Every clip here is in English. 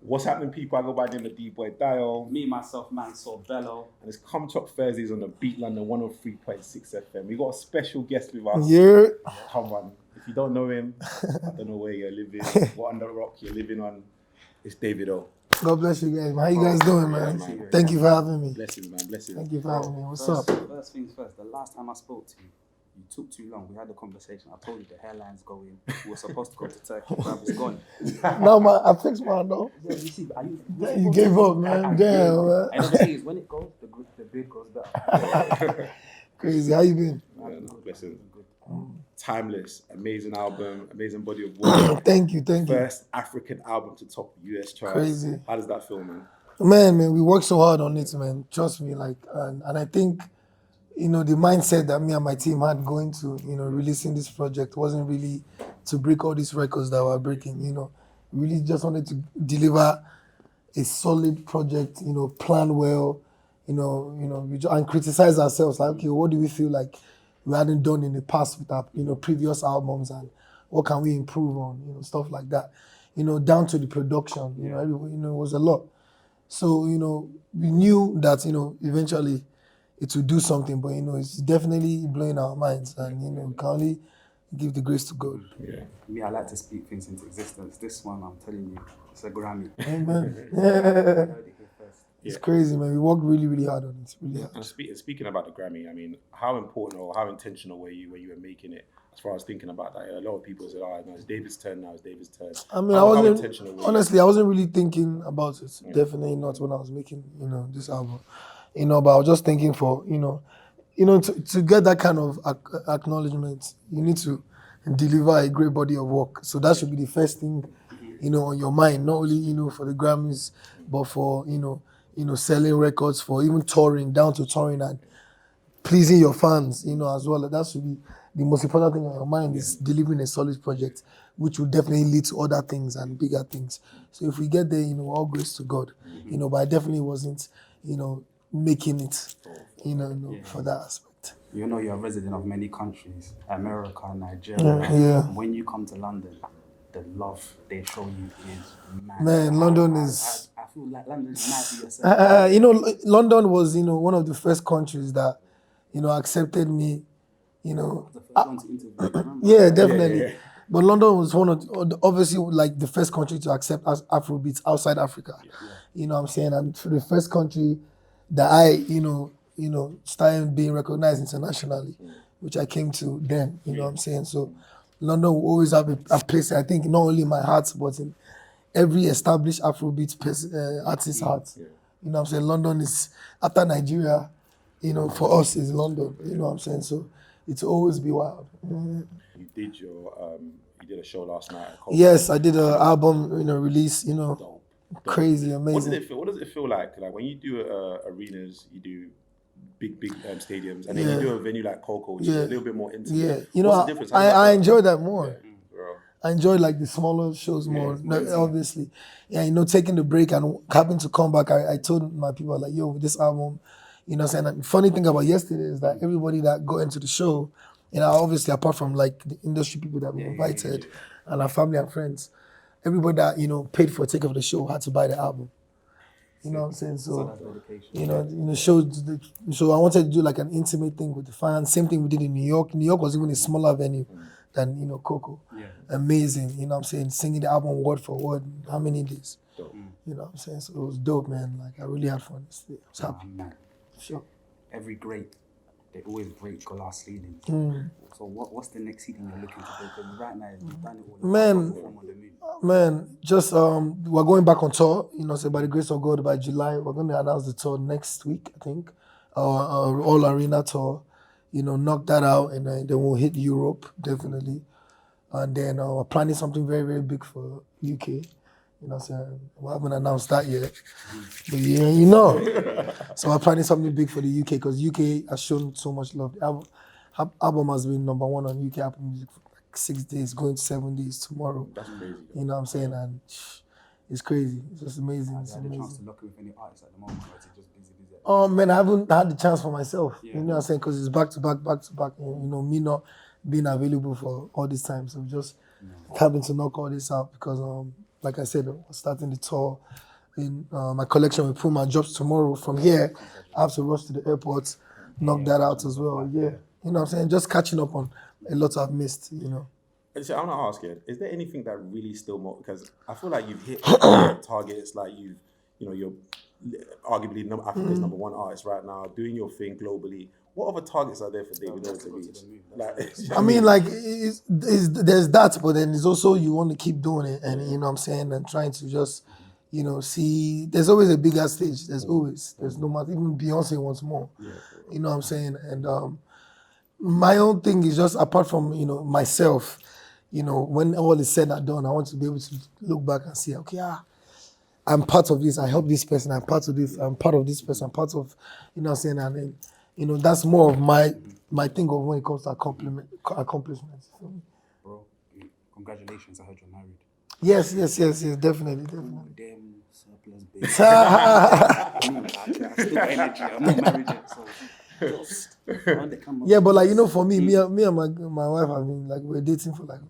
What's happening, people? I go by the name of Dboy Dayo. Me, myself, Mansour Bello. And it's Come Talk Thursdays on the Beat London 103.6 FM. We got a special guest with us. Yeah. Come on. If you don't know him, I don't know where you're living, what under rock you're living on. It's Davido. God bless you guys. How you guys doing, man? Thank you for having me. Blessings, man. Blessings. Thank you for having me. What's up? First things first, the last time I spoke to you, you took too long. We had a conversation. I told you the hairline's going. We were supposed to go to Turkey, but it's gone. No, I fixed mine though. Yeah, you see, You gave up, man. Damn, man. And the thing is, when it goes, the beard goes better. Crazy. How you been? Blessings. Timeless, amazing album, amazing body of work. Thank you. First African album to top US charts. Crazy. How does that feel, man? Man, we worked so hard on it, man. Trust me, and I think, the mindset that me and my team had going to, releasing this project wasn't really to break all these records that we're breaking, We really just wanted to deliver a solid project, plan well, and criticize ourselves, like, okay, what do we feel like we hadn't done in the past with our, previous albums, and what can we improve on, stuff like that, down to the production, it was a lot. So, we knew that, eventually it would do something, but, it's definitely blowing our minds, and, we can only give the grace to God. Yeah. Me, I like to speak things into existence. This one, I'm telling you, it's a Grammy. Amen. It's crazy, man. We worked really, really hard on it. Really hard. And speaking about the Grammy, I mean, how important or how intentional were you when you were making it? As far as thinking about that, a lot of people said, "Oh, no, it's David's turn now. It's David's turn." I mean, how intentional were you? honestly, I wasn't really thinking about it. Yeah. Definitely not when I was making, this album. But I was just thinking for, to get that kind of acknowledgement, you need to deliver a great body of work. So that should be the first thing, on your mind. Not only, for the Grammys, but for, selling records, for even touring, down to touring and pleasing your fans, as well. That should be the most important thing on your mind, is delivering a solid project, which will definitely lead to other things and bigger things. So if we get there, all grace to God, but I definitely wasn't, making it, for that aspect. You're a resident of many countries, America, Nigeria. Yeah. When you come to London, the love they show you is mad. Man, London is... I feel like London is mad for yourself. London was, one of the first countries that, accepted me, The first one to interview, Yeah, definitely. Yeah. But London was one of obviously like the first country to accept Afrobeats outside Africa. Yeah. You know what I'm saying? And for the first country that I, started being recognized internationally, which I came to then, you know what I'm saying? So London will always have a place, I think, not only in my heart, but in every established Afrobeat artist's heart. Yeah. You know what I'm saying? London is, after Nigeria, for us is London. You know what I'm saying? So it's always be wild. You did a show last night. Yes, I did an album, release, Dope. Crazy, amazing. What does it feel like? Like when you do arenas, you do big stadiums, and then you do a venue like Coco, which is a little bit more intimate. Yeah, What's the difference? I enjoy that more. Yeah. I enjoy like the smaller shows more, obviously. Yeah, taking the break and having to come back. I told my people, like, yo, with this album, saying. And the funny thing about yesterday is that everybody that got into the show, obviously apart from like the industry people that we invited and our family and friends, everybody that, paid for a ticket of the show had to buy the album. You know what I'm saying? So so I wanted to do like an intimate thing with the fans. Same thing we did in New York. New York was even a smaller venue than, Coco. Yeah. Amazing, you know what I'm saying? Singing the album word for word, how many days? Dope. You know what I'm saying? So it was dope, man. Like, I really had fun. I was happy. Man. Sure. Every great, they always break glass ceilings. So what's the next ceiling you're looking to break? Because right now, you've done it all. Man, just we're going back on tour. So by the grace of God, by July, we're going to announce the tour next week, I think. Our all arena tour. Knock that out, and then we'll hit Europe, definitely. And then we're planning something very, very big for UK. We haven't announced that yet. But So we're planning something big for the UK, because UK has shown so much love. The album has been number one on UK Apple Music for like 6 days, going to 7 days tomorrow. That's crazy. You know what I'm saying? And it's crazy. It's just amazing. Have you had the chance to lock with any artists at the moment, or is it just busy? Man, I haven't had the chance for myself. Yeah. You know what I'm saying? Because it's back to back. And, me not being available for all this time. So just having to knock all this out, because like I said, we're starting the tour. In my collection will pull my drops tomorrow. From here, I have to rush to the airport, knock that out as well. Yeah, you know what I'm saying? Just catching up on a lot I've missed, you know. And so I want to ask you: is there anything that really still more? Because I feel like you've hit targets, like you're arguably Africa's number one artist right now, doing your thing globally. What other targets are there for Davido to reach? Like, I mean, like, there's that, but then there's also you want to keep doing it, and you know what I'm saying, and trying to just, you know, see. There's always a bigger stage. There's no matter. Even Beyonce wants more. You know what I'm saying, and my own thing is just apart from myself. You know, when all is said and done, I want to be able to look back and see, okay, I'm part of this. I help this person. I'm part of this. I'm part of this person. I'm part of, you know what I'm saying? And then, that's more of my thing of when it comes to accomplishments. Bro, congratulations. I heard you're married. Yes, definitely. Damn surplus baby. I still got energy. I'm not married yet, so just on the camera. Yeah, but like, for me, me and my wife, I mean, like, we're dating for like,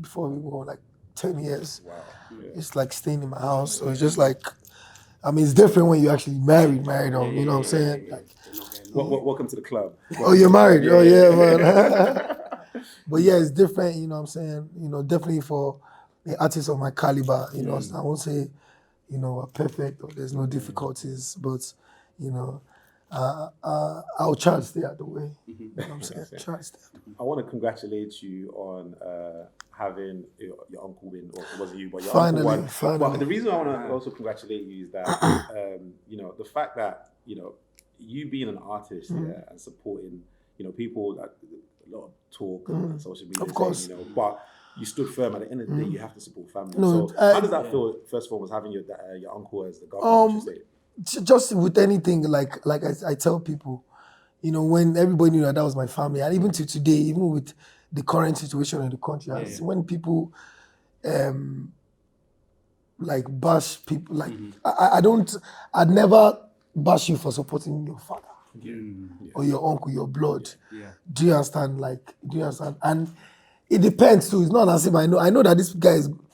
before we were like 10 years. Wow. Yeah. It's like staying in my house. So it's just like, I mean, it's different when you're actually married on, you know what I'm saying? Like, welcome to the club. Oh, you're married? Oh, yeah, man. But yeah, it's different, you know what I'm saying? Definitely for the artists of my caliber, I won't say, are perfect or there's no difficulties, but, I'll try to stay out the way. You know what I'm saying? Try to stay out the way. I want to congratulate you on having your uncle win, or it wasn't you, but your Finally. uncle won. But the reason I want to also congratulate you is that, the fact that, you being an artist and supporting, people, like a lot of talk on social media, of course. but you stood firm. At the end of the day, you have to support family. No, so how does that feel, first of all, was having your uncle as the governor? Just with anything, like I tell people, when everybody knew that was my family, and even to today, even with the current situation in the country, when people like bash people, like I'd never bash you for supporting your father or your uncle, your blood. Do you understand? And it depends too. It's not as if I know that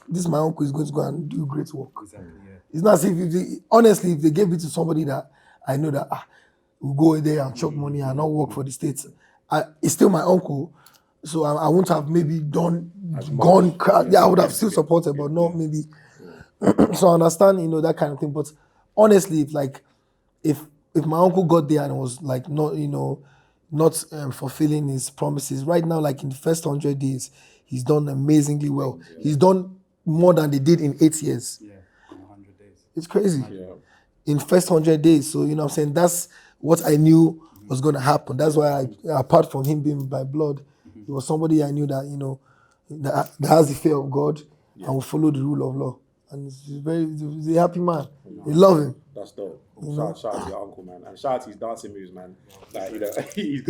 this my uncle is going to go and do great work. Exactly, yeah. It's not as if honestly, if they gave it to somebody that I know that will go there and chop money and not work for the states, it's still my uncle. So I won't have maybe gone. I would have still supported, but not maybe. So I understand, that kind of thing. But honestly, if my uncle got there and was like not fulfilling his promises right now, like in the first 100 days, he's done amazingly well. He's done more than they did in 8 years. Yeah, in 100 days. It's crazy. Yeah. In first 100 days. So, I'm saying that's what I knew was going to happen. That's why apart from him being by blood, he was somebody I knew that, that has the fear of God and will follow the rule of law. And he's a happy man. They love him. That's dope. Shout out to your uncle, man. And shout out to his dancing moves, man. Like, he's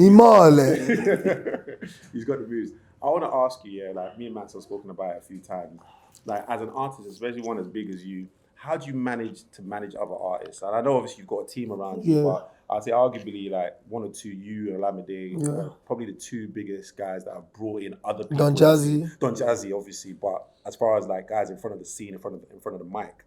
got the moves. I want to ask you, like me and Max have spoken about it a few times. Like, as an artist, especially one as big as you, how do you manage other artists? And I know obviously you've got a team around you, but I'd say arguably like one or two, you and Olamide, probably the two biggest guys that have brought in other people. Don Jazzy, obviously, but as far as like guys in front of the scene, in front of the mic,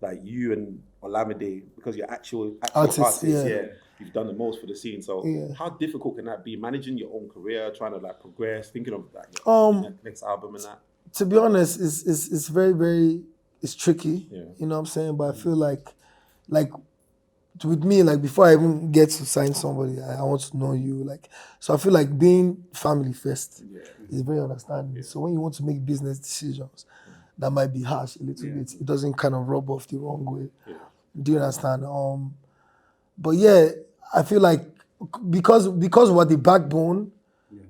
like you and Olamide, because you're actual artists, you've done the most for the scene. So how difficult can that be, managing your own career, trying to like progress, thinking of like your next album and that? To be honest, it's very, very, it's tricky. Yeah. You know what I'm saying? But I feel like with me, like before I even get to sign somebody, I want to know you. Like, so I feel like being family first is very understanding. So when you want to make business decisions, that might be harsh a little bit. It doesn't kind of rub off the wrong way. Yeah. Do you understand? But yeah, I feel like because we're the backbone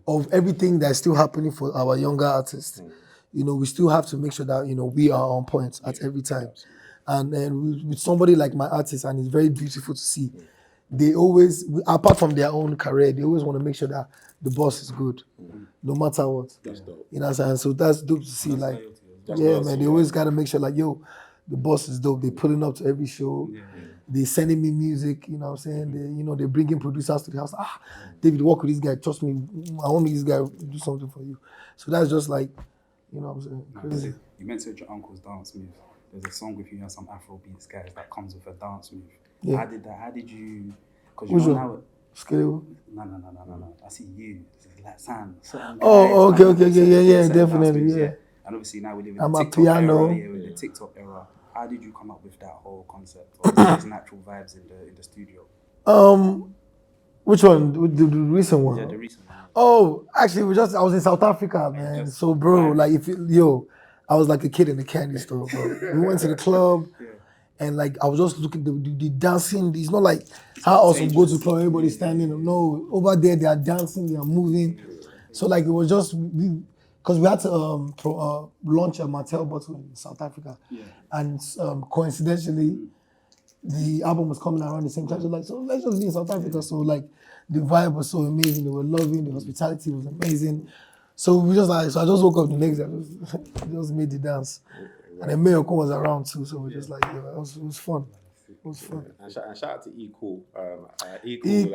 of everything that's still happening for our younger artists, we still have to make sure that we are on point at every time. And then with somebody like my artist, and it's very beautiful to see. They always, apart from their own career, they always want to make sure that the boss is good, no matter what. That's dope. You know what I'm saying? So that's dope to see. That's dope, man, they always got to make sure like, yo, the boss is dope. They pulling up to every show. They sending me music, you know what I'm saying? They bringing producers to the house. David, work with this guy. Trust me, I want this guy to do something for you. So that's just like, you know what I'm saying? Crazy. You mentioned your uncle's dance move. there's a song with you and some Afrobeats guys that comes with a dance move. Yeah. How did you? Because Which you're one? now. Skeletal? No. I see you. It's like Sam. certain Oh, guys, okay, yeah, certain dance definitely, moves, yeah. And obviously now we live in I'm the a TikTok piano. era. Yeah, with the TikTok era. How did you come up with that whole concept? Or is it just natural vibes in the studio? Which one? The recent one? Yeah, the recent one. Oh, actually, I was in South Africa, man. So, bro, like, I was like a kid in the candy store, bro. We went to the club, and like, I was just looking the dancing. It's not like how else we go to the club, everybody standing. No, over there they are dancing, they are moving. So like, it was just because we had to launch a Martell bottle in South Africa, and coincidentally, the album was coming around the same time. So like, so let's just be in South Africa. So like, the vibe was so amazing. They were loving. The hospitality was amazing. So we just like, so I just woke up the next day. I just made the dance, and then Mayor was around too. So we just like, it was fun. It was fun. And shout out to E Cool.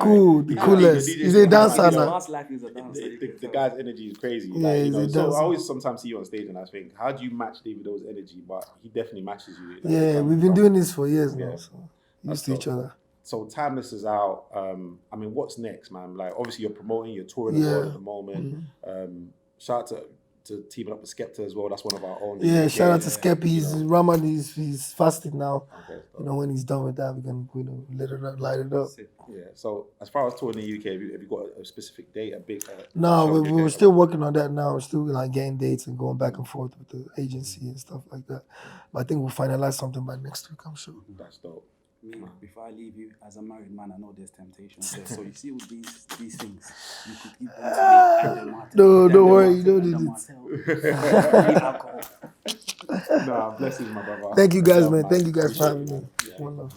Cool, the coolest. He's a dancer now. The guy's energy is crazy. Yeah, like, he's a so I dancer. always sometimes see you on stage and I think, how do you match Davido's energy? But he definitely matches you. Like, Yeah, we've been doing this for years now. Yeah. So used to each other. So Timeless is out. I mean, what's next, man? Like, obviously you're promoting, you're touring the world at the moment. Shout out to teaming up with Skepta as well. That's one of our own. Yeah, shout out to Skep. Ramadan he's fasted now. Okay, when he's done with that, we can light it up. Yeah. So as far as touring in the UK, have you got a specific date? No, we're still working on that now. We're still like getting dates and going back and forth with the agency and stuff like that. But I think we'll finalize something by next week, I'm sure. That's dope. Before I leave you, as a married man, I know there's temptations there. So you see all these things, you could give them to me. No, don't worry, you don't need it. Alcohol. Nah, blessings, my brother. Thank you guys, man. Thank you guys for having me. One love.